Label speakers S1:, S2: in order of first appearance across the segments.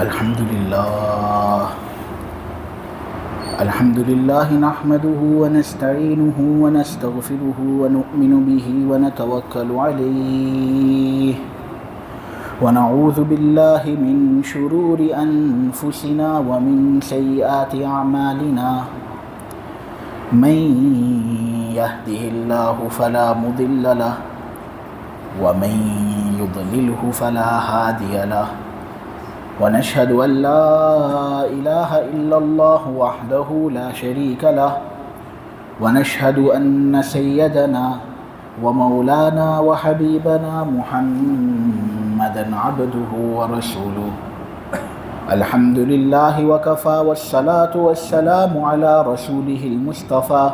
S1: الحمد لله نحمده ونستعينه ونستغفره ونؤمن به ونتوكل عليه ونعوذ بالله من شرور أنفسنا ومن سيئات أعمالنا من يهده الله فلا مضل له ومن يضلله فلا هادي له ونشهد أن لا إله إلا الله وحده لا شريك له ونشهد أن سيدنا ومولانا وحبيبنا محمدا عبده ورسوله الحمد لله وكفى والصلاة والسلام على رسوله المصطفى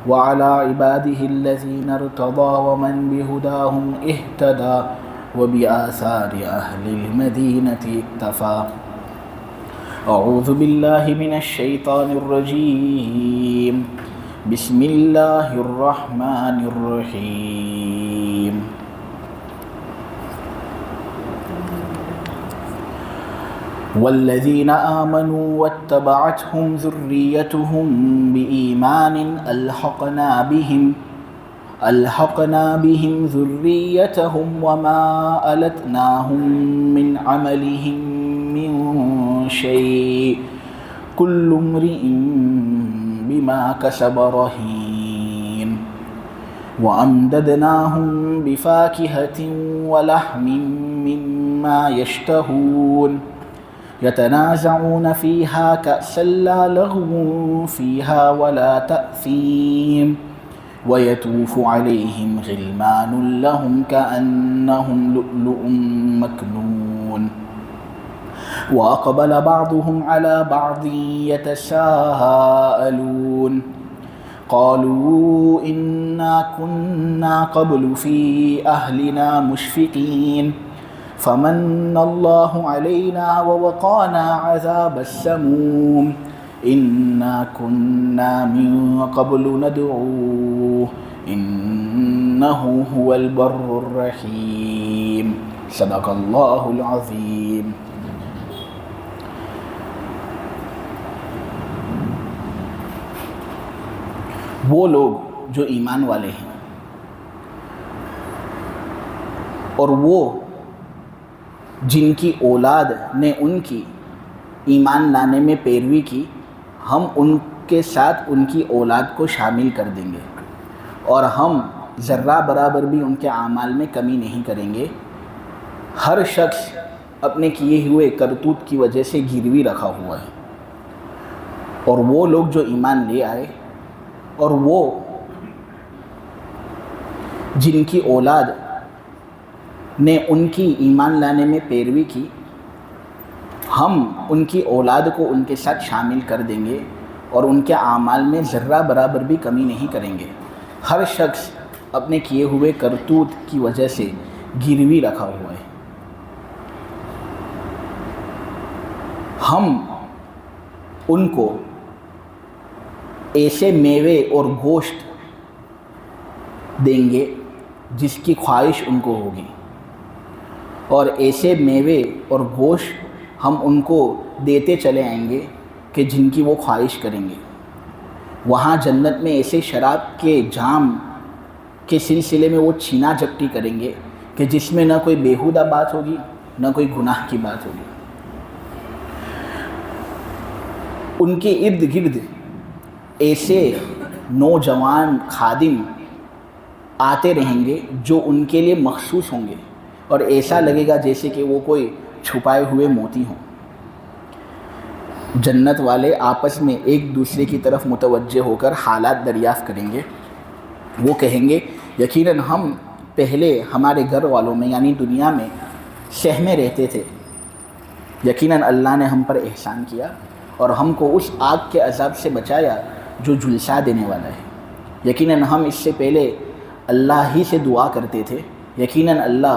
S1: وعلى عباده الذين ارتضى ومن بهداهم اهتدى وبآثار أهل المدينة اكتفى أعوذ بالله من الشيطان الرجيم بسم الله الرحمن الرحيم والذين آمنوا واتبعتهم ذريتهم بإيمان ألحقنا بهم ذريتهم وما ألتناهم من عملهم من شيء كل امرئ بما كسب رهين وأمددناهم بفاكهة ولحم مما يشتهون يتنازعون فيها كأسا لا لغو فيها ولا تأثيم ويطوف عليهم غلمان لهم كأنهم لؤلؤ مكنون وأقبل بعضهم على بعض يتساءلون قالوا إنا كنا قبل في أهلنا مشفقين فمن الله علينا ووقانا عذاب السموم إنا كنا من قبل ندعوه إنه هو البر الرحيم صدق الله العظيم. وہ لوگ جو ایمان والے ہیں اور وہ جن کی اولاد نے ان کی ایمان لانے میں پیروی کی، ہم ان کے ساتھ ان کی اولاد کو شامل کر دیں گے اور ہم ذرہ برابر بھی ان کے اعمال میں کمی نہیں کریں گے۔ ہر شخص اپنے کیے ہوئے کرتوت کی وجہ سے گروی رکھا ہوا ہے، اور وہ لوگ جو ایمان لے آئے اور وہ جن کی اولاد نے ان کی ایمان لانے میں پیروی کی، ہم ان کی اولاد کو ان کے ساتھ شامل کر دیں گے اور ان کے اعمال میں ذرہ برابر بھی کمی نہیں کریں گے۔ ہر شخص اپنے کیے ہوئے کرتوت کی وجہ سے گروی رکھا ہوا ہے۔ ہم ان کو ایسے میوے اور گوشت دیں گے جس کی خواہش ان کو ہوگی، اور ایسے میوے اور گوشت ہم ان کو دیتے چلے آئیں گے کہ جن کی وہ خواہش کریں گے۔ وہاں جنت میں ایسے شراب کے جام کے سلسلے میں وہ چھینا جھپٹی کریں گے کہ جس میں نہ کوئی بیہودہ بات ہوگی نہ کوئی گناہ کی بات ہوگی۔ ان کے ارد گرد ایسے نوجوان خادم آتے رہیں گے جو ان کے لیے مخصوص ہوں گے، اور ایسا لگے گا جیسے کہ وہ کوئی چھپائے ہوئے موتی ہوں۔ جنت والے آپس میں ایک دوسرے کی طرف متوجہ ہو کر حالات دریافت کریں گے۔ وہ کہیں گے یقیناً ہم پہلے ہمارے گھر والوں میں یعنی دنیا میں سہمے رہتے تھے، یقیناً اللہ نے ہم پر احسان کیا اور ہم کو اس آگ کے عذاب سے بچایا جو جھلسا دینے والا ہے۔ یقیناً ہم اس سے پہلے اللہ ہی سے دعا کرتے تھے، یقیناً اللہ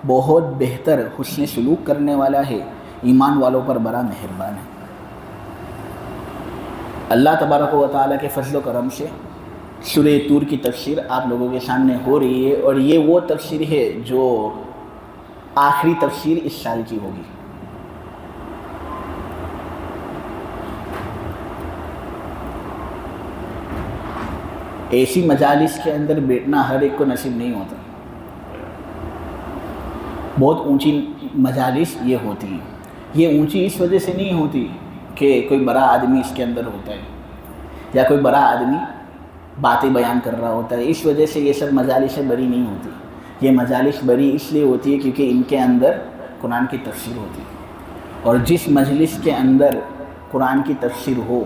S1: بہت بہتر حسن سلوک کرنے والا ہے، ایمان والوں پر بڑا مہربان ہے۔ اللہ تبارک و تعالیٰ کے فضل و کرم سے سورہ طور کی تفسیر آپ لوگوں کے سامنے ہو رہی ہے، اور یہ وہ تفسیر ہے جو آخری تفسیر اس سال کی ہوگی۔ ایسی مجالس کے اندر بیٹھنا ہر ایک کو نصیب نہیں ہوتا. بہت اونچی مجالس یہ ہوتی ہیں. یہ اونچی اس وجہ سے نہیں ہوتی کہ کوئی بڑا آدمی اس کے اندر ہوتا ہے یا کوئی بڑا آدمی باتیں بیان کر رہا ہوتا ہے. اس وجہ سے یہ سب مجالسیں بڑی نہیں ہوتی. یہ مجالس بڑی اس لیے ہوتی ہے کیونکہ ان کے اندر قرآن کی تفسیر ہوتی ہے. اور جس مجلس کے اندر قرآن کی تفسیر ہو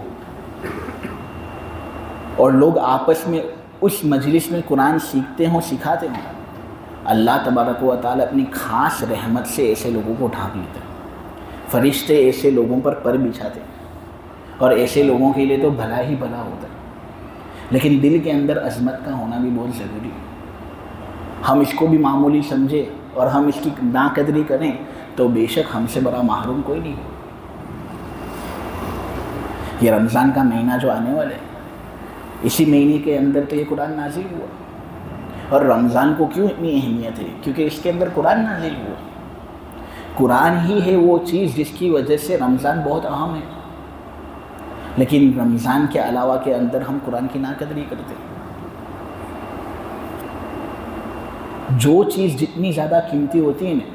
S1: اور لوگ آپس میں اس مجلس میں قرآن سیکھتے ہوں سکھاتے ہوں، اللہ تبارک و تعالیٰ اپنی خاص رحمت سے ایسے لوگوں کو ڈھانپ لیتا ہے. فرشتے ایسے لوگوں پر بچھاتے ہیں اور ایسے لوگوں کے لیے تو بھلا ہی بھلا ہوتا ہے. لیکن دل کے اندر عظمت کا ہونا بھی بہت ضروری ہے. ہم اس کو بھی معمولی سمجھے اور ہم اس کی ناقدری کریں تو بے شک ہم سے بڑا محروم کوئی نہیں ہو. یہ رمضان کا مہینہ جو آنے والا ہے، اسی مہینے کے اندر تو یہ قرآن نازل ہوا. اور رمضان کو کیوں اتنی اہمیت ہے؟ کیونکہ اس کے اندر قرآن نازل ہوا. قرآن ہی ہے وہ چیز جس کی وجہ سے رمضان بہت اہم ہے. لیکن رمضان کے علاوہ کے اندر ہم قرآن کی ناقدری کرتے ہیں. جو چیز جتنی زیادہ قیمتی ہوتی ہے نا،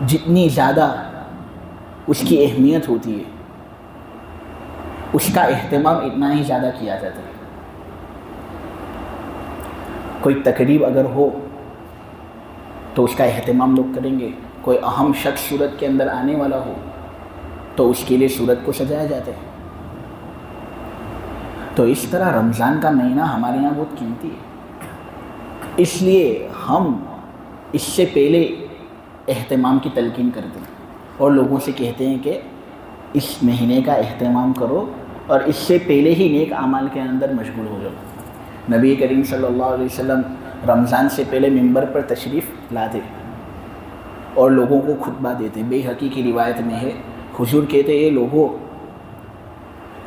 S1: جتنی زیادہ اس کی اہمیت ہوتی ہے، اس کا اہتمام اتنا ہی زیادہ کیا جاتا ہے. کوئی تقریب اگر ہو تو اس کا اہتمام لوگ کریں گے. کوئی اہم شخص صورت کے اندر آنے والا ہو تو اس کے لیے صورت کو سجایا جاتا ہے. تو اس طرح رمضان کا مہینہ ہمارے یہاں بہت قیمتی ہے. اس لیے ہم اس سے پہلے اہتمام کی تلقین کرتے ہیں اور لوگوں سے کہتے ہیں کہ اس مہینے کا اہتمام کرو اور اس سے پہلے ہی نیک اعمال کے اندر مشغول ہو جاؤ. نبی کریم صلی اللہ علیہ وسلم رمضان سے پہلے منبر پر تشریف لاتے اور لوگوں کو خطبہ دیتے. بیہقی کی روایت میں ہے، حضور کہتے ہیں لوگوں،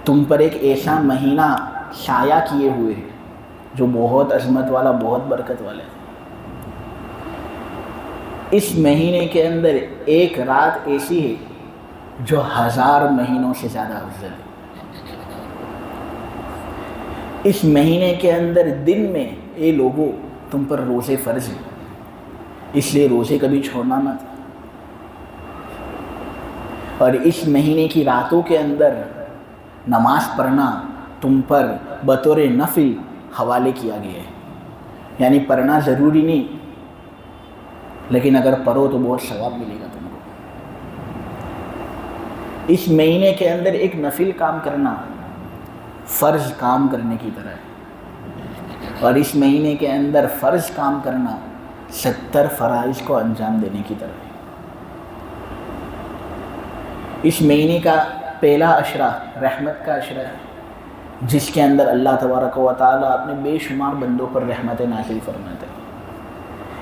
S1: تم پر ایک ایسا مہینہ شائع کیے ہوئے ہے جو بہت عظمت والا، بہت برکت والا ہے. اس مہینے کے اندر ایک رات ایسی ہے جو 1000 مہینوں سے زیادہ افضل ہے. اس مہینے کے اندر دن میں اے لوگوں تم پر روزے فرض ہیں، اس لیے روزے کبھی چھوڑنا مت. اور اس مہینے کی راتوں کے اندر نماز پڑھنا تم پر بطور نفل حوالے کیا گیا ہے. یعنی پڑھنا ضروری نہیں، لیکن اگر پڑھو تو بہت ثواب ملے گا تم کو. اس مہینے کے اندر ایک نفل کام کرنا فرض کام کرنے کی طرح ہے، اور اس مہینے کے اندر فرض کام کرنا 70 فرائض کو انجام دینے کی طرح ہے. اس مہینے کا پہلا عشرہ رحمت کا عشرہ ہے، جس کے اندر اللہ تبارک و تعالیٰ اپنے بے شمار بندوں پر رحمت نازل فرماتے ہیں.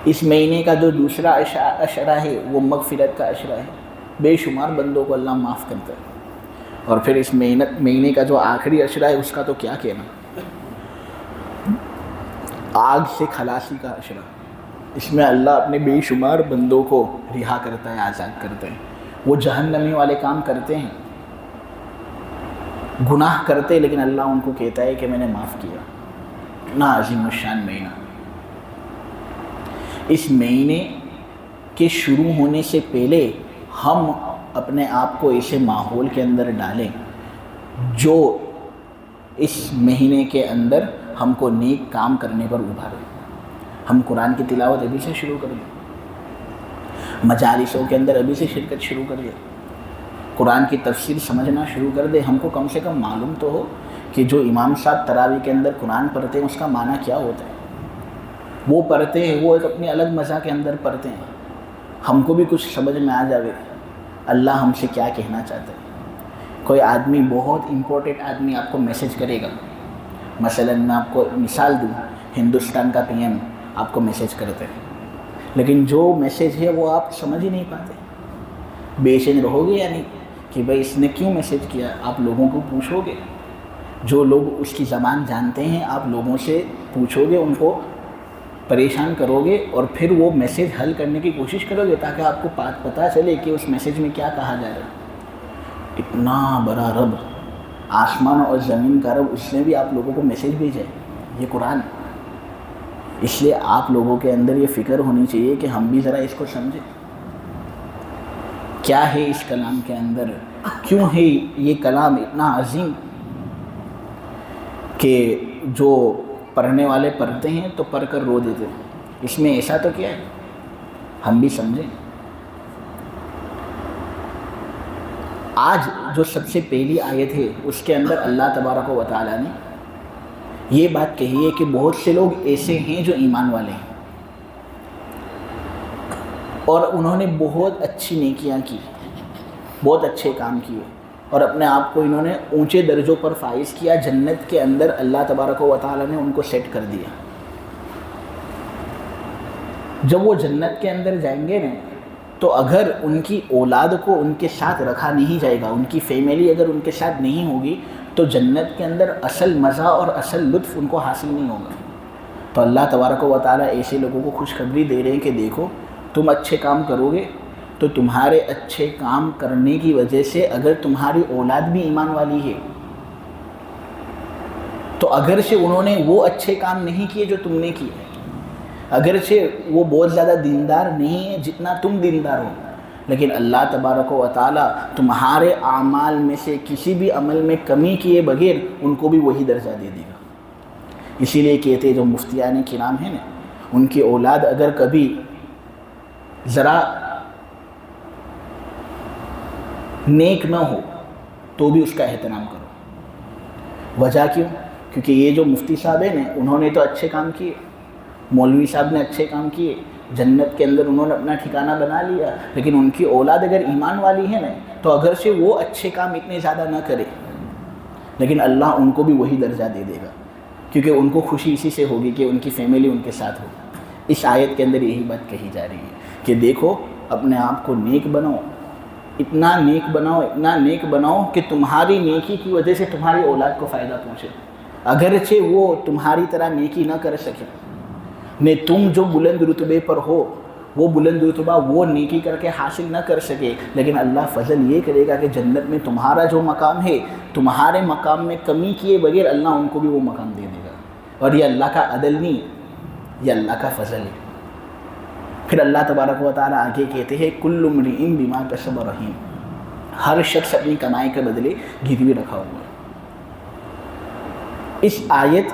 S1: اس مہینے کا جو دوسرا عشرہ ہے وہ مغفرت کا عشرہ ہے، بے شمار بندوں کو اللہ معاف کرتا ہے. اور پھر اس مہینے کا جو آخری عشرہ ہے اس کا تو کیا کہنا، آگ سے خلاصی کا عشرہ. اس میں اللہ اپنے بے شمار بندوں کو رہا کرتا ہے، آزاد کرتا ہے. وہ جہنمی والے کام کرتے ہیں، گناہ کرتے، لیکن اللہ ان کو کہتا ہے کہ میں نے معاف کیا. اتنا عظیم الشان مہینہ. اس مہینے کے شروع ہونے سے پہلے ہم اپنے آپ کو ایسے ماحول کے اندر ڈالیں جو اس مہینے کے اندر ہم کو نیک کام کرنے پر ابھارے. ہم قرآن کی تلاوت ابھی سے شروع کر دیں، مجالسوں کے اندر ابھی سے شرکت شروع کر دیں، قرآن کی تفسیر سمجھنا شروع کر دیں. ہم کو کم سے کم معلوم تو ہو کہ جو امام صاحب تراویح کے اندر قرآن پڑھتے ہیں اس کا معنی کیا ہوتا ہے. وہ پڑھتے ہیں، وہ ایک اپنی الگ مزہ کے اندر پڑھتے ہیں. ہم کو بھی کچھ سمجھ میں آ جاوے اللہ ہم سے کیا کہنا چاہتا ہے. کوئی آدمی بہت امپورٹنٹ آدمی آپ کو میسج کرے گا، مثلا میں آپ کو مثال دوں، ہندوستان کا پی ایم آپ کو میسج کرتے ہیں، لیکن جو میسج ہے وہ آپ سمجھ ہی نہیں پاتے. بے چین رہو گے یعنی کہ بھائی اس نے کیوں میسج کیا. آپ لوگوں کو پوچھو گے، جو لوگ اس کی زبان جانتے ہیں آپ لوگوں سے پوچھو گے، ان کو پریشان کرو گے اور پھر وہ میسیج حل کرنے کی کوشش کرو گے تاکہ آپ کو پتہ چلے کہ اس میسیج میں کیا کہا جا رہا ہے. اتنا بڑا رب، آسمان اور زمین کا رب، اس نے بھی آپ لوگوں کو میسیج بھیجا ہے. یہ قرآن. اس لیے آپ لوگوں کے اندر یہ فکر ہونی چاہیے کہ ہم بھی ذرا اس کو سمجھیں. کیا ہے اس کلام کے اندر؟ کیوں ہے یہ کلام اتنا عظیم کہ جو پڑھنے والے پڑھتے ہیں تو پڑھ کر رو دیتے ہیں؟ اس میں ایسا تو کیا ہے؟ ہم بھی سمجھیں. آج جو سب سے پہلی آیت ہے اس کے اندر اللہ تبارک و تعالیٰ نے یہ بات کہی ہے کہ بہت سے لوگ ایسے ہیں جو ایمان والے ہیں اور انہوں نے بہت اچھی نیکیاں کی، بہت اچھے کام کیے اور اپنے آپ کو انہوں نے اونچے درجوں پر فائز کیا. جنت کے اندر اللہ تبارک و تعالیٰ نے ان کو سیٹ کر دیا. جب وہ جنت کے اندر جائیں گے نا تو اگر ان کی اولاد کو ان کے ساتھ رکھا نہیں جائے گا، ان کی فیملی اگر ان کے ساتھ نہیں ہوگی تو جنت کے اندر اصل مزہ اور اصل لطف ان کو حاصل نہیں ہوگا. تو اللہ تبارک و تعالیٰ ایسے لوگوں کو خوشخبری دے رہے ہیں کہ دیکھو تم اچھے کام کرو گے تو تمہارے اچھے کام کرنے کی وجہ سے اگر تمہاری اولاد بھی ایمان والی ہے تو اگرچہ انہوں نے وہ اچھے کام نہیں کیے جو تم نے کیے، اگرچہ وہ بہت زیادہ دیندار نہیں ہے جتنا تم دیندار ہو، لیکن اللہ تبارک و تعالیٰ تمہارے اعمال میں سے کسی بھی عمل میں کمی کیے بغیر ان کو بھی وہی درجہ دے دے گا. اسی لیے کہتے ہیں جو مفتیان کرام ہیں نا، ان کی اولاد اگر کبھی ذرا نیک نہ ہو تو بھی اس کا احترام کرو. وجہ کیوں؟ کیونکہ یہ جو مفتی صاحب ہیں نا انہوں نے تو اچھے کام کیے، مولوی صاحب نے اچھے کام کیے، جنت کے اندر انہوں نے اپنا ٹھکانہ بنا لیا، لیکن ان کی اولاد اگر ایمان والی ہے نا تو اگرچہ وہ اچھے کام اتنے زیادہ نہ کرے لیکن اللہ ان کو بھی وہی درجہ دے دے گا، کیونکہ ان کو خوشی اسی سے ہوگی کہ ان کی فیملی ان کے ساتھ ہو. اس آیت کے اندر یہی بات کہی جا رہی ہے کہ دیکھو اپنے آپ کو نیک بناؤ، اتنا نیک بناؤ، اتنا نیک بناؤ کہ تمہاری نیکی کی وجہ سے تمہاری اولاد کو فائدہ پہنچے، اگرچہ وہ تمہاری طرح نیکی نہ کر سکے. نے تم جو بلند رتبے پر ہو وہ بلند رتبہ وہ نیکی کر کے حاصل نہ کر سکے، لیکن اللہ فضل یہ کرے گا کہ جنت میں تمہارا جو مقام ہے تمہارے مقام میں کمی کیے بغیر اللہ ان کو بھی وہ مقام دے دے گا. اور یہ اللہ کا عدل نہیں، یہ اللہ کا فضل ہے. پھر اللہ تبارک و تعالیٰ آگے کہتے ہیں کل امرئ بما کسب رہین، ہر شخص اپنی کمائی کے بدلے گروی رکھا ہوا ہے. اس آیت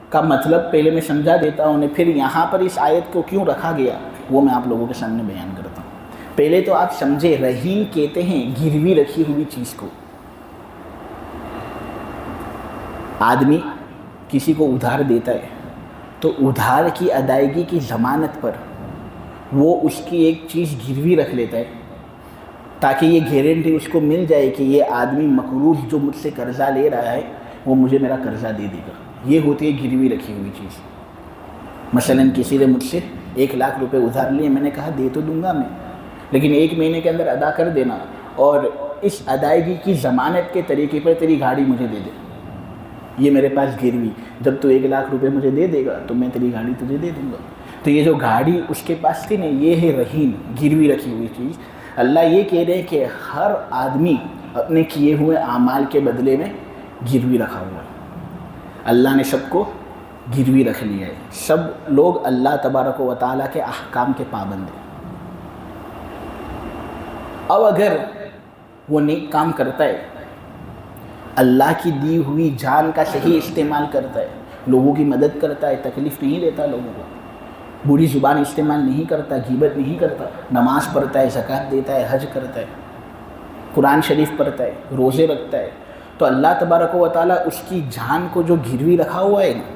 S1: کا مطلب پہلے میں سمجھا دیتا ہوں، پھر یہاں پر اس آیت کو کیوں رکھا گیا وہ میں آپ لوگوں کے سامنے بیان کرتا ہوں. پہلے تو آپ سمجھے رہین کہتے ہیں گروی رکھی ہوئی چیز کو. آدمی کسی کو ادھار دیتا ہے تو ادھار کی ادائیگی کی ضمانت پر وہ اس کی ایک چیز گروی رکھ لیتا ہے تاکہ یہ گارنٹی اس کو مل جائے کہ یہ آدمی مقروض جو مجھ سے قرضہ لے رہا ہے وہ مجھے میرا قرضہ دے دے گا. یہ ہوتی ہے گروی رکھی ہوئی چیز. مثلا کسی نے مجھ سے 1,00,000 روپے ادھار لیے، میں نے کہا دے تو دوں گا میں، لیکن 1 مہینے کے اندر ادا کر دینا اور اس ادائیگی کی ضمانت کے طریقے پر تیری گاڑی مجھے دے دے. یہ میرے پاس گروی، جب تو 1,00,000 روپے مجھے دے دے گا تو میں تیری گاڑی تجھے دے دوں گا. تو یہ جو گاڑی اس کے پاس تھی نا یہ ہے رہین، گروی رکھی ہوئی چیز. اللہ یہ کہہ رہے ہیں کہ ہر آدمی اپنے کیے ہوئے اعمال کے بدلے میں گروی رکھا ہوا ہے. اللہ نے سب کو گروی رکھ لیا ہے. سب لوگ اللہ تبارک و تعالیٰ کے احکام کے پابند ہیں. اب اگر وہ نیک کام کرتا ہے، اللہ کی دی ہوئی جان کا صحیح استعمال کرتا ہے، لوگوں کی مدد کرتا ہے، تکلیف نہیں دیتا لوگوں کو، بری زبان استعمال نہیں کرتا، غیبت نہیں کرتا، نماز پڑھتا ہے، زکوٰۃ دیتا ہے، حج کرتا ہے، قرآن شریف پڑھتا ہے، روزے رکھتا ہے، تو اللہ تبارک و تعالیٰ اس کی جان کو جو گروی رکھا ہوا ہے نا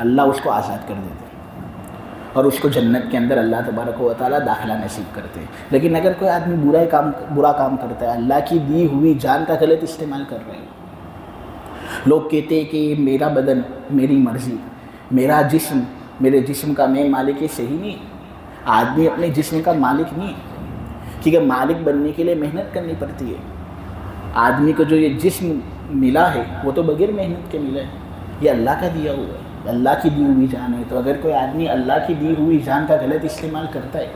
S1: اللہ اس کو آزاد کر دیتے ہیں اور اس کو جنت کے اندر اللہ تبارک و تعالیٰ داخلہ نصیب کرتے ہیں. لیکن اگر کوئی آدمی برا کام کرتا ہے، اللہ کی دی ہوئی جان کا غلط استعمال کر رہے ہیں. لوگ کہتے ہیں کہ یہ میرا بدن، میری مرضی، میرا جسم، میرے جسم کا میں مالک، یہ صحیح نہیں. آدمی اپنے جسم کا مالک نہیں، کیونکہ مالک بننے کے لیے محنت کرنی پڑتی ہے. آدمی کو جو یہ جسم ملا ہے وہ تو بغیر محنت کے ملا ہے، یہ اللہ کا دیا ہوا ہے، اللہ کی دی ہوئی جان ہے. تو اگر کوئی آدمی اللہ کی دی ہوئی جان کا غلط استعمال کرتا ہے،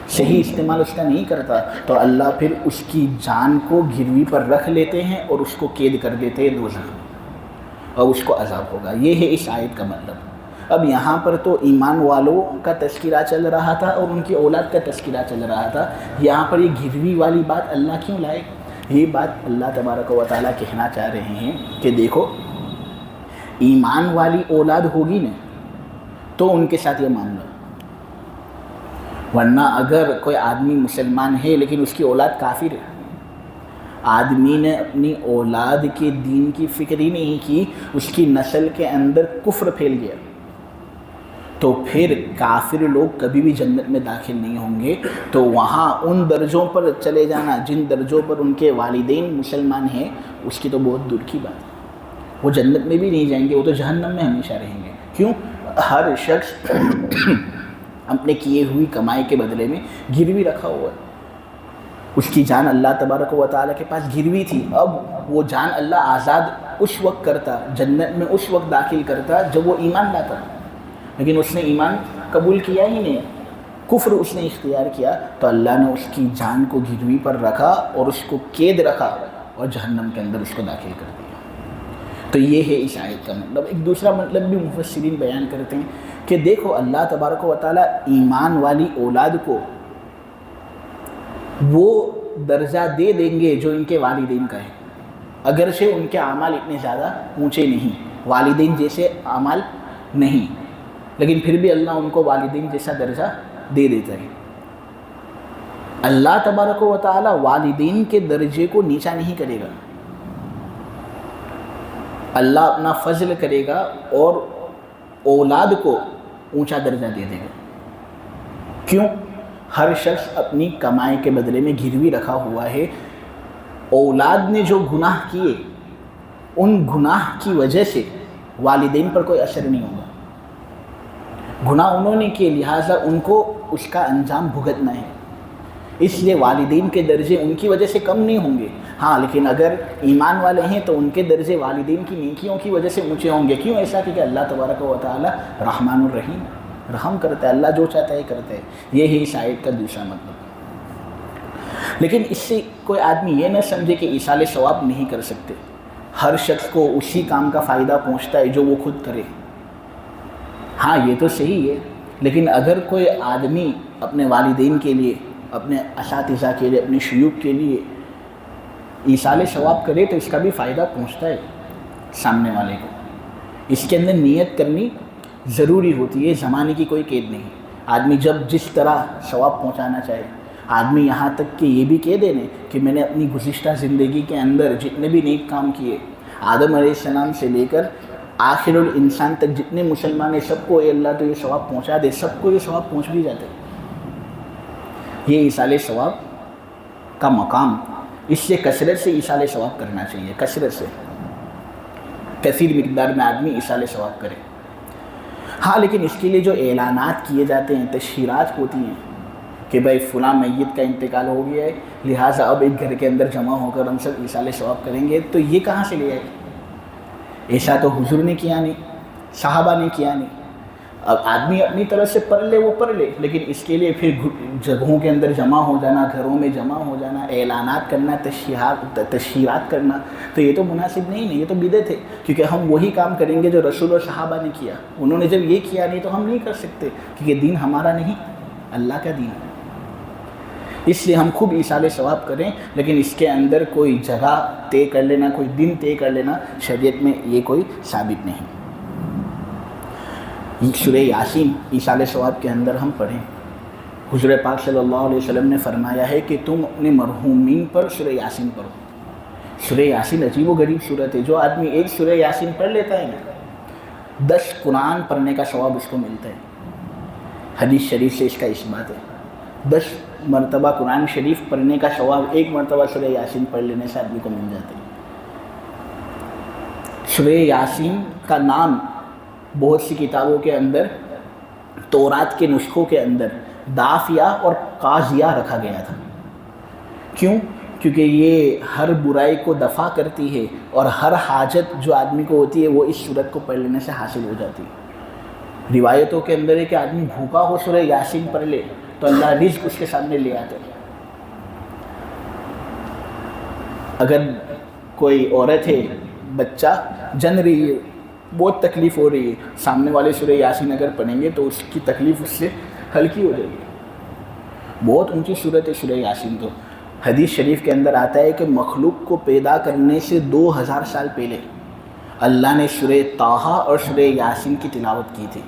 S1: صحیح استعمال اس کا نہیں کرتا، تو اللہ پھر اس کی جان کو گروی پر رکھ لیتے ہیں اور اس کو قید کر دیتے ہیں دوزخ میں. اور اس کو عذاب ہوگا. یہ ہے اس آیت کا مطلب. اب یہاں پر تو ایمان والوں کا تذکرہ چل رہا تھا اور ان کی اولاد کا تذکرہ چل رہا تھا. یہاں پر یہ گروی والی بات اللہ کیوں لائے؟ یہ بات اللہ تبارک و تعالیٰ کہنا چاہ رہے ہیں کہ دیکھو ایمان والی اولاد ہوگی نا تو ان کے ساتھ یہ معاملہ. ورنہ اگر کوئی آدمی مسلمان ہے لیکن اس کی اولاد کافر ہے، آدمی نے اپنی اولاد کے دین کی فکر ہی نہیں کی، اس کی نسل کے اندر کفر پھیل گیا، تو پھر کافر لوگ کبھی بھی جنت میں داخل نہیں ہوں گے. تو وہاں ان درجوں پر چلے جانا جن درجوں پر ان کے والدین مسلمان ہیں، اس کی تو بہت دور کی بات ہے. وہ جنت میں بھی نہیں جائیں گے، وہ تو جہنم میں ہمیشہ رہیں گے. کیوں؟ ہر شخص اپنے کیے ہوئی کمائی کے بدلے میں گروی رکھا ہوا ہے. اس کی جان اللہ تبارک و تعالیٰ کے پاس گروی تھی. اب وہ جان اللہ آزاد اس وقت کرتا، جنت میں اس وقت داخل کرتا جب وہ ایمان لاتا، لیکن اس نے ایمان قبول کیا ہی نہیں، کفر اس نے اختیار کیا، تو اللہ نے اس کی جان کو گروی پر رکھا اور اس کو قید رکھا اور جہنم کے اندر اس کو داخل کر دیا. تو یہ ہے اس آیت کا مطلب. ایک دوسرا مطلب بھی مفسرین بیان کرتے ہیں کہ دیکھو اللہ تبارک و تعالیٰ ایمان والی اولاد کو وہ درجہ دے دیں گے جو ان کے والدین کا ہے، اگرچہ ان کے اعمال اتنے زیادہ اونچے نہیں، والدین جیسے اعمال نہیں، لیکن پھر بھی اللہ ان کو والدین جیسا درجہ دے دیتا ہے. اللہ تبارک و تعالیٰ والدین کے درجے کو نیچا نہیں کرے گا، اللہ اپنا فضل کرے گا اور اولاد کو اونچا درجہ دے دے گا. کیوں؟ ہر شخص اپنی کمائی کے بدلے میں گروی رکھا ہوا ہے. اولاد نے جو گناہ کیے ان گناہ کی وجہ سے والدین پر کوئی اثر نہیں ہوگا. گناہ انہوں نے کیے، لہٰذا ان کو اس کا انجام بھگتنا ہے، اس لیے والدین کے درجے ان کی وجہ سے کم نہیں ہوں گے. ہاں لیکن اگر ایمان والے ہیں تو ان کے درجے والدین کی نیکیوں کی وجہ سے اونچے ہوں گے. کیوں ایسا؟ کیونکہ اللہ تبارک و تعالیٰ رحمان الرحیم، رحم کرتا ہے، اللہ جو چاہتا ہے کرتا ہے. یہ ہے اس آیت کا دوسرا مطلب. لیکن اس سے کوئی آدمی یہ نہ سمجھے کہ ایصال ثواب نہیں کر سکتے. ہر شخص کو اسی کام کا فائدہ پہنچتا ہے جو وہ خود کرے. ہاں یہ تو صحیح ہے، لیکن اگر کوئی آدمی اپنے والدین کے لیے، اپنے اساتذہ کے لیے، اپنے شیوخ کے لیے ایصال ثواب کرے تو اس کا بھی فائدہ پہنچتا ہے سامنے والے کو. اس کے اندر نیت کرنی ضروری ہوتی ہے، زمانے کی کوئی قید نہیں. آدمی جب جس طرح ثواب پہنچانا چاہے، آدمی یہاں تک کہ یہ بھی کہہ دینے کہ میں نے اپنی گزشتہ زندگی کے اندر جتنے بھی نیک کام کیے، آدم علیہ السلام سے لے کر آخر الانسان تک جتنے مسلمان ہیں سب کو اے اللہ تو یہ ثواب پہنچا دے، سب کو یہ ثواب پہنچ بھی جاتا ہے. یہ ایصال ثواب کا مقام. اس سے کثرت سے ایصال ثواب کرنا چاہیے، کثرت سے، کثیر مقدار میں آدمی ایصال ثواب کرے. ہاں لیکن اس کے لیے جو اعلانات کیے جاتے ہیں، تشہیرات ہوتی ہیں کہ بھائی فلاں میت کا انتقال ہو گیا ہے، لہٰذا اب ایک گھر کے اندر جمع ہو کر ہم سب ایصال ثواب کریں گے، تو یہ کہاں سے لے آئے؟ ایسا تو حضور نے کیا نہیں، صحابہ نے کیا نہیں. اب آدمی اپنی طرف سے پڑھ لے وہ پڑھ لے، لیکن اس کے لیے پھر جگہوں کے اندر جمع ہو جانا، گھروں میں جمع ہو جانا، اعلانات کرنا، تشہیرات کرنا، تو یہ تو مناسب نہیں ہے، یہ تو بدعت ہے. کیونکہ ہم وہی کام کریں گے جو رسول اور صحابہ نے کیا. انہوں نے جب یہ کیا نہیں تو ہم نہیں کر سکتے، کیونکہ دین ہمارا نہیں، اللہ کا دین ہے. اس لیے ہم خوب ایصال ثواب کریں، لیکن اس کے اندر کوئی جگہ طے کر لینا، کوئی دن طے کر لینا، شریعت میں یہ کوئی ثابت نہیں. سورہ یاسین ایصال ثواب کے اندر ہم پڑھیں. حضور پاک صلی اللہ علیہ وسلم نے فرمایا ہے کہ تم اپنے مرحومین پر سورہ یاسین پڑھو. سورہ یاسین عجیب و غریب صورت ہے. جو آدمی ایک سورہ یاسین پڑھ لیتا ہے نا، 10 قرآن پڑھنے کا ثواب اس کو ملتا ہے. حدیث شریف سے اس کا اثبات ہے. 10 مرتبہ قرآن شریف پڑھنے کا ثواب ایک مرتبہ سورہ یاسین پڑھ لینے سے آدمی کو مل جاتا ہے. سورہ یاسین کا نام بہت سی کتابوں کے اندر، تورات کے نسخوں کے اندر دافیہ اور قاضیہ رکھا گیا تھا. کیوں؟ کیونکہ یہ ہر برائی کو دفع کرتی ہے اور ہر حاجت جو آدمی کو ہوتی ہے وہ اس سورت کو پڑھ لینے سے حاصل ہو جاتی ہے. روایتوں کے اندر ہے کہ آدمی بھوکا ہو سورہ یاسین پڑھ لے تو اللہ رزق اس کے سامنے لے آتے ہیں. اگر کوئی عورت ہے، بچہ جن رہی ہے، بہت تکلیف ہو رہی ہے، سامنے والے سورہ یاسین اگر پڑھیں گے تو اس کی تکلیف اس سے ہلکی ہو جائے گی۔ بہت اونچی صورت ہے سورہ یاسین تو۔ حدیث شریف کے اندر آتا ہے کہ مخلوق کو پیدا کرنے سے 2000 سال پہلے اللہ نے سورہ طٰہٰ اور سورہ یاسین کی تلاوت کی تھی۔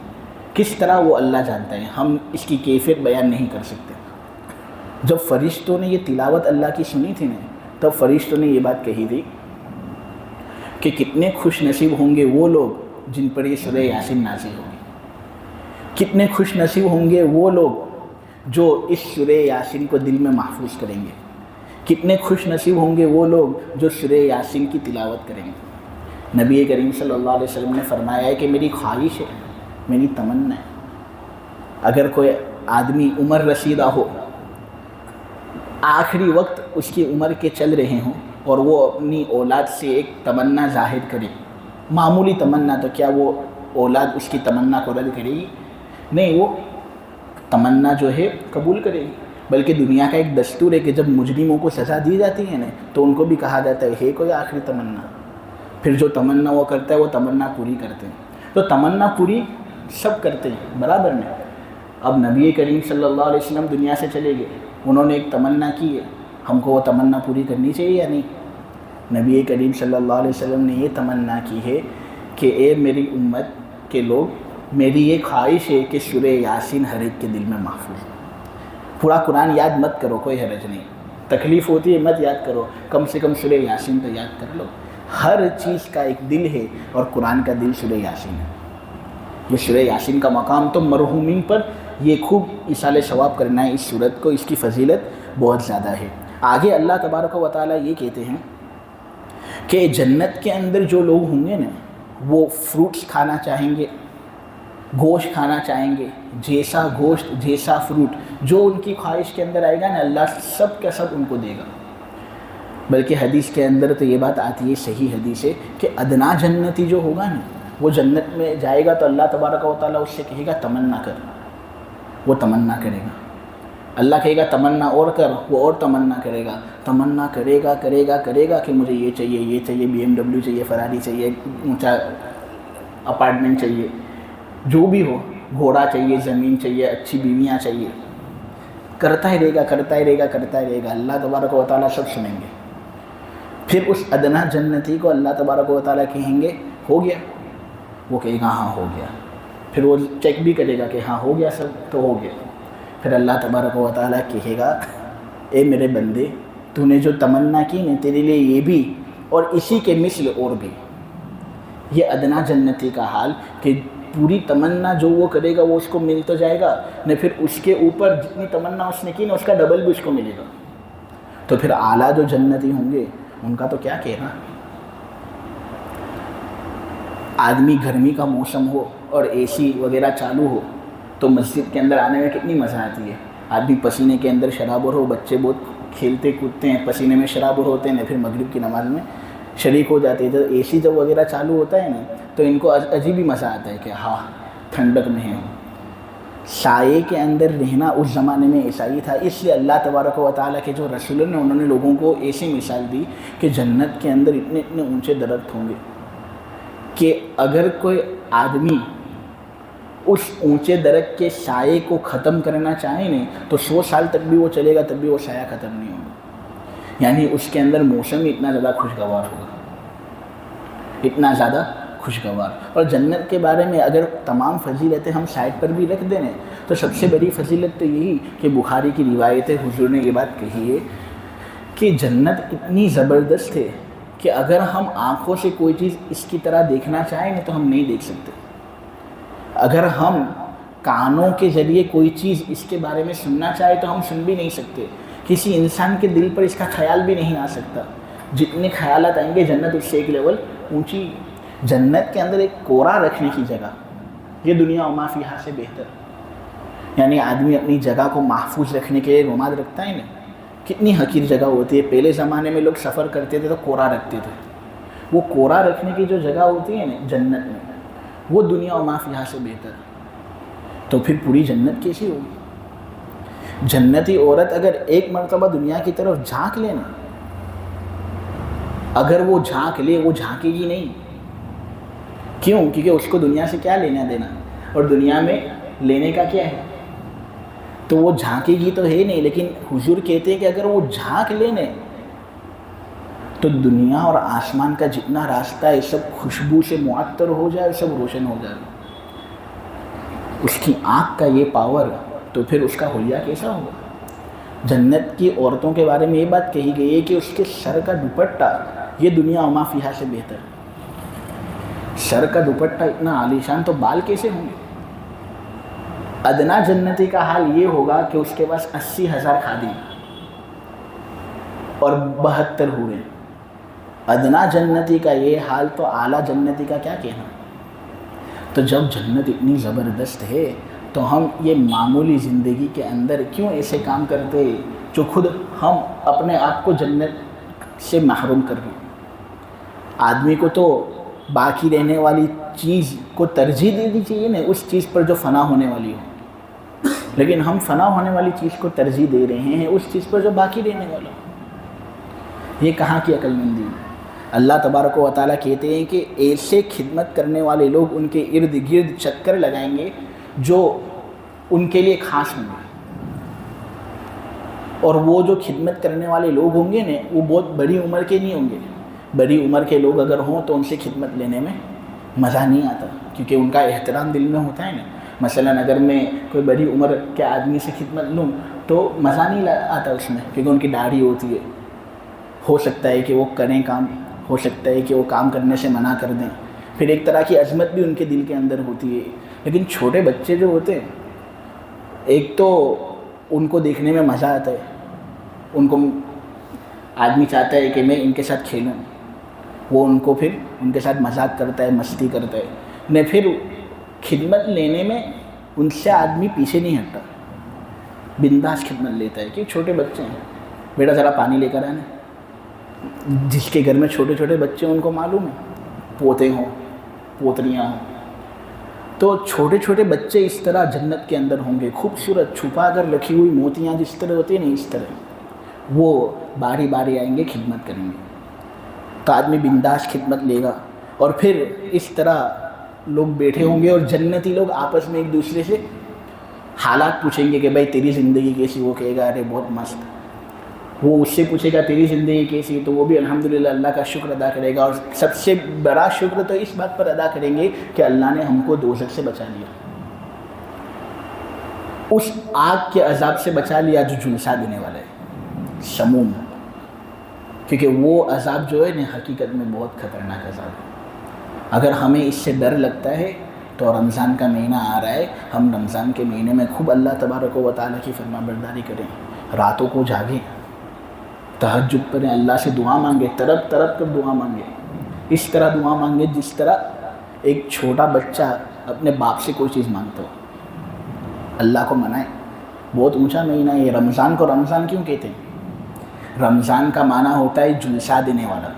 S1: کس طرح وہ اللہ جانتا ہے، ہم اس کی کیفیت بیان نہیں کر سکتے۔ جب فرشتوں نے یہ تلاوت اللہ کی سنی تھی نا، تب فرشتوں نے یہ بات کہی تھی کہ کتنے خوش نصیب ہوں گے وہ لوگ جن پر یہ سورہ یاسین نازل ہوگی، کتنے خوش نصیب ہوں گے وہ لوگ جو اس سورہ یاسین کو دل میں محفوظ کریں گے، کتنے خوش نصیب ہوں گے وہ لوگ جو سورہ یاسین کی تلاوت کریں گے۔ نبی کریم صلی اللہ علیہ وسلم نے فرمایا ہے کہ میری خواہش ہے، میری تمنا ہے، اگر کوئی آدمی عمر رسیدہ ہو، آخری وقت اس کی عمر کے چل رہے ہوں، اور وہ اپنی اولاد سے ایک تمنا ظاہر کرے، معمولی تمنا، تو کیا وہ اولاد اس کی تمنا کو رد کرے گی؟ نہیں، وہ تمنا جو ہے قبول کرے گی۔ بلکہ دنیا کا ایک دستور ہے کہ جب مجرموں کو سزا دی جاتی ہے نا، تو ان کو بھی کہا جاتا ہے کوئی آخری تمنا، پھر جو تمنا وہ کرتا ہے وہ تمنا پوری کرتے ہیں۔ تو تمنا پوری سب کرتے ہیں برابر میں۔ اب نبی کریم صلی اللہ علیہ وسلم دنیا سے چلے گئے، انہوں نے ایک تمنا کی ہے، ہم کو وہ تمنا پوری کرنی چاہیے یا نہیں؟ نبی کریم صلی اللہ علیہ وسلم نے یہ تمنا کی ہے کہ اے میری امت کے لوگ، میری یہ خواہش ہے کہ سورہ یاسین ہر ایک کے دل میں محفوظ ہے۔ پورا قرآن یاد مت کرو، کوئی حرج نہیں، تکلیف ہوتی ہے مت یاد کرو، کم سے کم سورہ یاسین تو یاد کر لو۔ ہر چیز کا ایک دل ہے، اور قرآن کا دل سورہ یاسین ہے۔ یہ سورہ یاسین کا مقام تو مرحومین پر یہ خوب ایصال ثواب کرنا ہے اس صورت کو، اس کی فضیلت بہت زیادہ ہے۔ آگے اللہ تبارک و تعالیٰ یہ کہتے ہیں کہ جنت کے اندر جو لوگ ہوں گے نا، وہ فروٹس کھانا چاہیں گے، گوشت کھانا چاہیں گے، جیسا گوشت جیسا فروٹ جو ان کی خواہش کے اندر آئے گا نا، اللہ سب کا سب ان کو دے گا۔ بلکہ حدیث کے اندر تو یہ بات آتی ہے، صحیح حدیث ہے، کہ ادنا جنتی جو ہوگا نا، وہ جنت میں جائے گا تو اللہ تبارک و تعالیٰ اس سے کہے گا تمنا کر، وہ تمنا کرے گا۔ اللہ کہے گا تمنا اور کر، وہ اور تمنا کرے گا، تمنا کرے گا کرے گا کرے گا کہ مجھے یہ چاہیے، یہ چاہیے، BMW چاہیے، فراری چاہیے، اونچا اپارٹمنٹ چاہیے، جو بھی ہو، گھوڑا چاہیے، زمین چاہیے، اچھی بیویاں چاہیے، کرتا ہی رہے گا کرتا ہی رہے گا کرتا ہی رہے گا۔ اللہ تبارک و تعالیٰ سب سنیں گے۔ پھر اس ادنا جنتی کو اللہ تبارک و تعالیٰ کہیں گے ہو گیا، وہ کہے گا ہاں ہو گیا، پھر وہ چیک بھی کرے گا کہ ہاں ہو گیا سب، تو ہو گیا۔ پھر اللہ تبارک و تعالیٰ کہے گا اے میرے بندے، تو نے جو تمنا کی نا، تیرے لیے یہ بھی اور اسی کے مثل اور بھی۔ یہ ادنا جنتی کا حال کہ پوری تمنا جو وہ کرے گا وہ اس کو مل تو جائے گا نہ، پھر اس کے اوپر جتنی تمنا اس نے کی نا، اس کا ڈبل بھی اس کو ملے گا۔ تو پھر اعلیٰ جو جنتی ہوں گے ان کا تو کیا کہنا۔ آدمی گرمی کا موسم ہو اور AC وغیرہ چالو ہو تو مسجد کے اندر آنے میں کتنی مزہ آتی ہے۔ آدمی پسینے کے اندر شرابور ہو، بچے بہت کھیلتے کودتے ہیں، پسینے میں شرابور ہوتے ہیں، پھر مغرب کی نماز میں شریک ہو جاتے ہیں۔ جب AC جب وغیرہ چالو ہوتا ہے نا، تو ان کو عجیب ہی مزہ آتا ہے کہ ہاں ٹھنڈک میں ہے۔ سائے کے اندر رہنا اس زمانے میں ایسا ہی تھا، اس لیے اللہ تبارک و تعالیٰ کے جو رسول نے، انہوں نے لوگوں کو ایسی مثال دی کہ جنت کے اندر اتنے اتنے اونچے درخت ہوں گے کہ اگر کوئی آدمی اس اونچے درخت کے سائے کو ختم کرنا چاہے نہیں تو 100 سال تک بھی وہ چلے گا، تب بھی وہ سایہ ختم نہیں ہوگا۔ یعنی اس کے اندر موسم اتنا زیادہ خوشگوار ہوگا، اتنا زیادہ خوشگوار۔ اور جنت کے بارے میں اگر تمام فضیلتیں ہم سائڈ پر بھی رکھ دیں تو سب سے بڑی فضیلت تو یہی کہ بخاری کی روایت ہے، حضور نے یہ بات کہی ہے کہ جنت اتنی زبردست ہے کہ اگر ہم آنکھوں سے کوئی چیز اس کی طرح دیکھنا چاہیں تو ہم نہیں دیکھ سکتے، اگر ہم کانوں کے ذریعے کوئی چیز اس کے بارے میں سننا چاہے تو ہم سن بھی نہیں سکتے، کسی انسان کے دل پر اس کا خیال بھی نہیں آ سکتا۔ جتنے خیالات آئیں گے جنت اس سے ایک لیول اونچی۔ جنت کے اندر ایک کوڑا رکھنے کی جگہ، یہ دنیا و ما فیہا سے بہتر۔ یعنی آدمی اپنی جگہ کو محفوظ رکھنے کے لیے رومال رکھتا ہے نا، کتنی حقیر جگہ ہوتی ہے۔ پہلے زمانے میں لوگ سفر کرتے تھے تو کوڑا رکھتے تھے، وہ کوڑا رکھنے کی جو جگہ ہوتی ہے نا جنت میں، وہ دنیا و ما فیہا سے بہتر۔ تو پھر پوری جنت کیسی ہوگی؟ جنتی عورت اگر ایک مرتبہ دنیا کی طرف جھانک لے نا، اگر وہ جھانک لے، وہ جھانکے گی نہیں، کیوں؟ کیونکہ اس کو دنیا سے کیا لینا دینا، اور دنیا میں لینے کا کیا ہے؟ تو وہ جھانکے گی تو ہے نہیں، لیکن حضور کہتے ہیں کہ اگر وہ جھانک لینے تو دنیا اور آسمان کا جتنا راستہ ہے سب خوشبو سے معطر ہو جائے، سب روشن ہو جائے۔ اس کی آنکھ کا یہ پاور، تو پھر اس کا حلیہ کیسا ہوگا؟ جنت کی عورتوں کے بارے میں یہ بات کہی گئی ہے کہ اس کے سر کا دوپٹہ یہ دنیا و ما فیہا سے بہتر ہے۔ سر کا دوپٹہ اتنا عالیشان، تو بال کیسے ہوں گے؟ ادنا جنتی کا حال یہ ہوگا کہ اس کے پاس 80,000 خادم اور 72 حوریں۔ ادنا جنتی کا یہ حال، تو اعلیٰ جنتی کا کیا کہنا؟ تو جب جنت اتنی زبردست ہے تو ہم یہ معمولی زندگی کے اندر کیوں ایسے کام کرتے جو خود ہم اپنے آپ کو جنت سے محروم کر رہے ہیں؟ آدمی کو تو باقی رہنے والی چیز کو ترجیح دینی چاہیے نا، اس چیز پر جو فنا ہونے والی ہو، لیکن ہم فنا ہونے والی چیز کو ترجیح دے رہے ہیں اس چیز پر جو باقی رہنے والا ہو۔ یہ کہاں کی عقل مندی؟ اللہ تبارک و تعالیٰ کہتے ہیں کہ ایسے خدمت کرنے والے لوگ ان کے ارد گرد چکر لگائیں گے جو ان کے لیے خاص ہوں گے، اور وہ جو خدمت کرنے والے لوگ ہوں گے نا وہ بہت بڑی عمر کے نہیں ہوں گے۔ بڑی عمر کے لوگ اگر ہوں تو ان سے خدمت لینے میں مزہ نہیں آتا، کیونکہ ان کا احترام دل میں ہوتا ہے نا۔ مثلاً اگر میں کوئی بڑی عمر کے آدمی سے خدمت لوں تو مزہ نہیں آتا اس میں، کیونکہ ان کی داڑھی ہوتی ہے، ہو سکتا ہے کہ وہ کریں کام، ہو سکتا ہے کہ وہ کام کرنے سے منع کر دیں، پھر ایک طرح کی عظمت بھی ان کے دل کے اندر ہوتی ہے۔ لیکن چھوٹے بچے جو ہوتے ہیں، ایک تو ان کو دیکھنے میں مزہ آتا ہے، ان کو آدمی چاہتا ہے کہ میں ان کے ساتھ کھیلوں، وہ ان کو پھر ان کے ساتھ مذاق کرتا ہے، مستی کرتا ہے، میں پھر خدمت لینے میں ان سے آدمی پیچھے نہیں ہٹتا، بنداس خدمت لیتا ہے۔ کہ چھوٹے بچے ہیں، بیٹا ذرا پانی لے کر آنا۔ جس کے گھر میں چھوٹے چھوٹے بچے ہیں ان کو معلوم ہے، پوتے ہوں پوتریاں ہوں، تو چھوٹے چھوٹے بچے اس طرح جنت کے اندر ہوں گے، خوبصورت چھپا کر رکھی ہوئی موتیاں جس طرح ہوتی ہیں نا، اس طرح وہ باری باری آئیں گے، خدمت کریں گے، تو آدمی بنداس خدمت لے گا۔ اور پھر اس طرح لوگ بیٹھے ہوں گے اور جنتی لوگ آپس میں ایک دوسرے سے حالات پوچھیں گے کہ بھائی تیری زندگی کیسی؟ وہ کہے گا ارے بہت مست۔ وہ اس سے پوچھے گا تیری زندگی کیسی؟ تو وہ بھی الحمدللہ اللہ کا شکر ادا کرے گا، اور سب سے بڑا شکر تو اس بات پر ادا کریں گے کہ اللہ نے ہم کو دوزخ سے بچا لیا، اس آگ کے عذاب سے بچا لیا جو جھلسا دینے والا ہے، سموم۔ کیونکہ وہ عذاب جو ہے نا حقیقت میں بہت خطرناک عذاب ہے۔ اگر ہمیں اس سے ڈر لگتا ہے تو رمضان کا مہینہ آ رہا ہے، ہم رمضان کے مہینے میں خوب اللہ تبارک و تعالیٰ کی فرما برداری کریں، راتوں کو جاگیں، تہجد پڑھیں، اللہ سے دعا مانگے، تڑپ تڑپ کر دعا مانگے، اس طرح دعا مانگے جس طرح ایک چھوٹا بچہ اپنے باپ سے کوئی چیز مانگتا ہو، اللہ کو منائے۔ بہت اونچا مہینہ ہے یہ رمضان کو۔ رمضان کیوں کہتے ہیں؟ رمضان کا معنی ہوتا ہے جھلسا دینے والا۔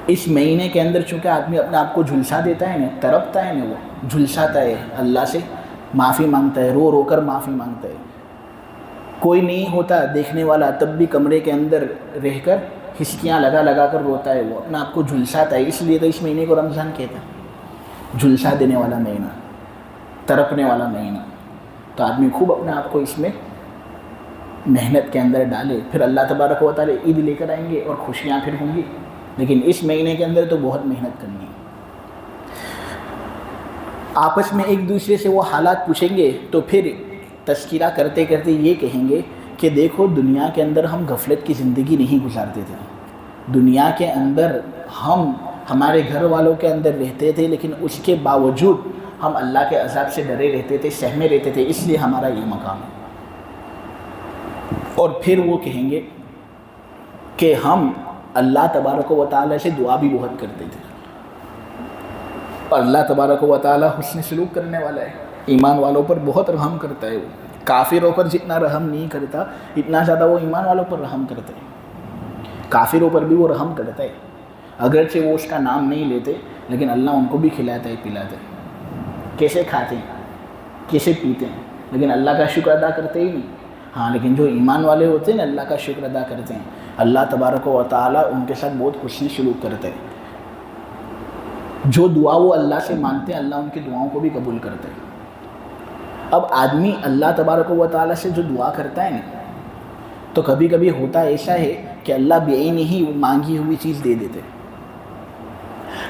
S1: اس مہینے کے اندر چونکہ آدمی اپنے آپ کو جھلسا دیتا ہے نا، تڑپتا ہے نا، وہ جھلساتا ہے، اللہ سے معافی مانگتا ہے، رو رو کر معافی مانگتا ہے۔ کوئی نہیں ہوتا دیکھنے والا تب بھی کمرے کے اندر رہ کر ہسکیاں لگا لگا کر روتا ہے، وہ اپنے آپ کو جھلساتا ہے۔ اس لیے تو اس مہینے کو رمضان کہتے ہیں، جھلسا دینے والا مہینہ، تڑپنے والا مہینہ۔ تو آدمی خوب اپنے آپ کو اس میں محنت کے اندر ڈالے، پھر اللہ تبارک و تعالیٰ عید لے کر آئیں گے اور خوشیاں پھر ہوں گی۔ لیکن اس مہینے کے اندر تو بہت محنت کرنی ہے۔ آپس میں ایک دوسرے سے وہ حالات پوچھیں گے تو پھر تذکرہ کرتے کرتے یہ کہیں گے کہ دیکھو دنیا کے اندر ہم غفلت کی زندگی نہیں گزارتے تھے، دنیا کے اندر ہم ہمارے گھر والوں کے اندر رہتے تھے، لیکن اس کے باوجود ہم اللہ کے عذاب سے ڈرے رہتے تھے، سہمے رہتے تھے، اس لیے ہمارا یہ مقام ہے۔ اور پھر وہ کہیں گے کہ ہم اللہ تبارک و تعالیٰ سے دعا بھی بہت کرتے تھے، اور اللہ تبارک و تعالیٰ حسن سلوک کرنے والا ہے، ایمان والوں پر بہت رحم کرتا ہے۔ وہ کافروں پر جتنا رحم نہیں کرتا اتنا زیادہ وہ ایمان والوں پر رحم کرتا ہے۔ کافروں پر بھی وہ رحم کرتا ہے، اگرچہ وہ اس کا نام نہیں لیتے، لیکن اللہ ان کو بھی کھلاتا ہے، پلاتا ہے۔ کیسے کھاتے ہیں، کیسے پیتے ہیں، لیکن اللہ کا شکر ادا کرتے ہی نہیں۔ ہاں لیکن جو ایمان والے ہوتے ہیں نا، اللہ کا شکر ادا کرتے ہیں، اللہ تبارک و تعالیٰ ان کے ساتھ بہت حسن سلوک کرتا ہے۔ جو دعا وہ اللہ سے مانگتے ہیں اللہ ان کی دعاؤں کو بھی قبول کرتا ہے۔ اب آدمی اللہ تبارک و تعالیٰ سے جو دعا کرتا ہے نا، تو کبھی کبھی ہوتا ایسا ہے کہ اللہ بعین ہی وہ مانگی ہوئی چیز دے دیتے۔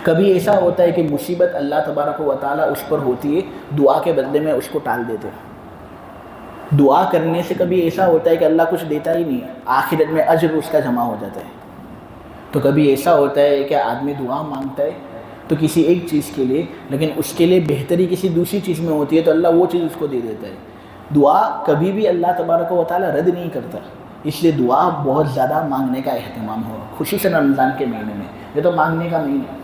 S1: کبھی ایسا ہوتا ہے کہ مصیبت اللہ تبارک و تعالیٰ اس پر ہوتی ہے، دعا کے بدلے میں اس کو ٹال دیتے۔ دعا کرنے سے کبھی ایسا ہوتا ہے کہ اللہ کچھ دیتا ہی نہیں، آخرت میں اجر اس کا جمع ہو جاتا ہے۔ تو کبھی ایسا ہوتا ہے کہ آدمی دعا مانگتا ہے تو کسی ایک چیز کے لیے، لیکن اس کے لیے بہتری کسی دوسری چیز میں ہوتی ہے تو اللہ وہ چیز اس کو دے دیتا ہے۔ دعا کبھی بھی اللہ تبارک و تعالیٰ رد نہیں کرتا، اس لیے دعا بہت زیادہ مانگنے کا اہتمام ہو، خصوصاً رمضان کے مہینے میں، یہ تو مانگنے کا مہینہ ہے۔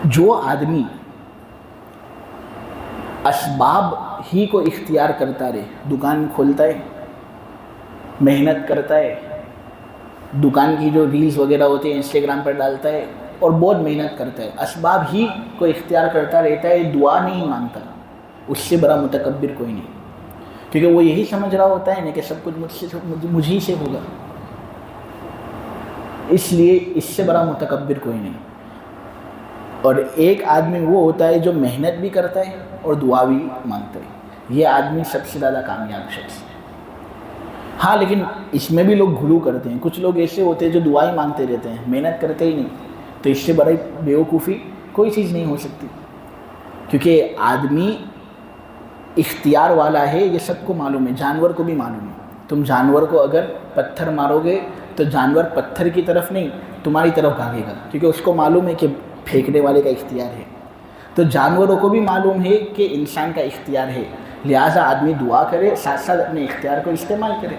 S1: جو آدمی اسباب ہی کو اختیار کرتا رہے، دکان کھولتا ہے، محنت کرتا ہے، دکان کی جو ریلز وغیرہ ہوتی ہیں انسٹاگرام پر ڈالتا ہے اور بہت محنت کرتا ہے، اسباب ہی کو اختیار کرتا رہتا ہے، دعا نہیں مانگتا، اس سے بڑا متکبر کوئی نہیں، کیونکہ وہ یہی سمجھ رہا ہوتا ہے نا کہ سب کچھ مجھ ہی سے ہوگا، اس لیے اس سے بڑا متکبر کوئی نہیں۔ اور ایک آدمی وہ ہوتا ہے جو محنت بھی کرتا ہے اور دعا بھی مانگتا ہے، یہ آدمی سب سے زیادہ کامیاب شخص ہے۔ ہاں لیکن اس میں بھی لوگ گھلو کرتے ہیں، کچھ لوگ ایسے ہوتے ہیں جو دعا ہی مانگتے رہتے ہیں، محنت کرتے ہی نہیں، تو اس سے بڑی بیوقوفی کوئی چیز نہیں ہو سکتی، کیونکہ آدمی اختیار والا ہے، یہ سب کو معلوم ہے، جانور کو بھی معلوم ہے۔ تم جانور کو اگر پتھر مارو گے تو جانور پتھر کی طرف نہیں تمہاری طرف بھاگے گا، کیونکہ اس کو معلوم ہے کہ پھینکنے والے کا اختیار ہے۔ تو جانوروں کو بھی معلوم ہے کہ انسان کا اختیار ہے، لہٰذا آدمی دعا کرے، ساتھ ساتھ اپنے اختیار کو استعمال کرے۔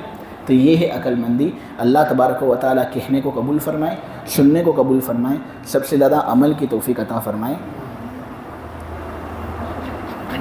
S1: تو یہ ہے عقل مندی۔ اللہ تبارک و تعالیٰ کہنے کو قبول فرمائے، سننے کو قبول فرمائے، سب سے زیادہ عمل کی توفیق عطا فرمائے۔